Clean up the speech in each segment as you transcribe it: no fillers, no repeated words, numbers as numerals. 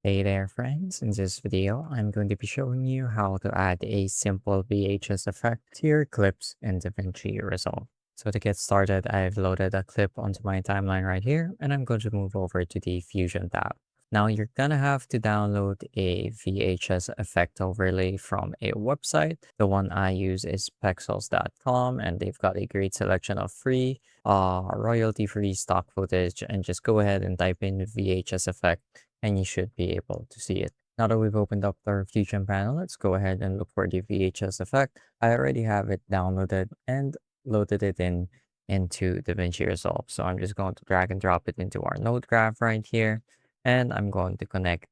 Hey there friends, in this video I'm going to be showing you how to add a simple VHS effect to your clips in DaVinci Resolve. So to get started, I've loaded a clip onto my timeline right here and I'm going to move over to the Fusion tab. Now you're gonna have to download a VHS effect overlay from a website. The one I use is pexels.com and they've got a great selection of free, royalty-free stock footage, and just go ahead and type in VHS effect and you should be able to see it. Now that we've opened up our Fusion panel, let's go ahead and look for the VHS effect. I already have it downloaded and loaded it into DaVinci Resolve. So I'm just going to drag and drop it into our node graph right here. And I'm going to connect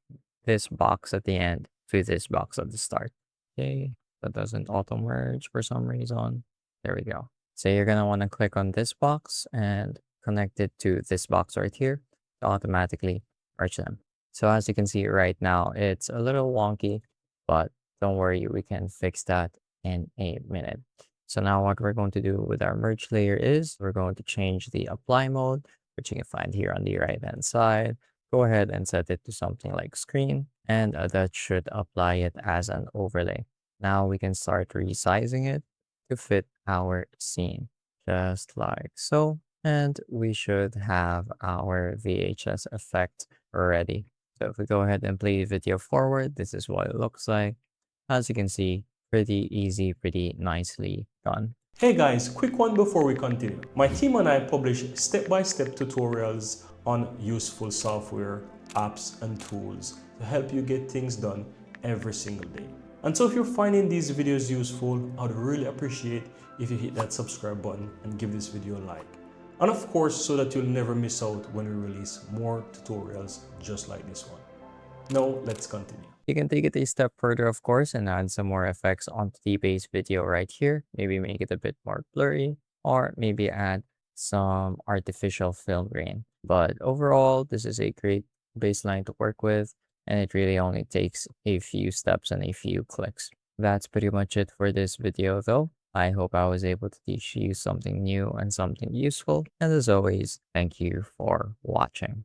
this box at the end to this box at the start. Okay, that doesn't auto merge for some reason. There we go. So you're going to want to click on this box and connect it to this box right here to automatically merge them. So as you can see right now, it's a little wonky, but don't worry, we can fix that in a minute. So now what we're going to do with our merge layer is we're going to change the apply mode, which you can find here on the right hand side. Go ahead and set it to something like screen, and that should apply it as an overlay. Now we can start resizing it to fit our scene, just like so. And we should have our VHS effect ready. So if we go ahead and play the video forward, this is what it looks like. As you can see, pretty easy, pretty nicely done. Hey guys, quick one before we continue. My team and I publish step-by-step tutorials on useful software, apps, and tools to help you get things done every single day. And so if you're finding these videos useful, I'd really appreciate if you hit that subscribe button and give this video a like. And of course, so that you'll never miss out when we release more tutorials just like this one. Now, let's continue. You can take it a step further, of course, and add some more effects onto the base video right here. Maybe make it a bit more blurry, or maybe add some artificial film grain. But overall, this is a great baseline to work with, and it really only takes a few steps and a few clicks. That's pretty much it for this video, though. I hope I was able to teach you something new and something useful. And as always, thank you for watching.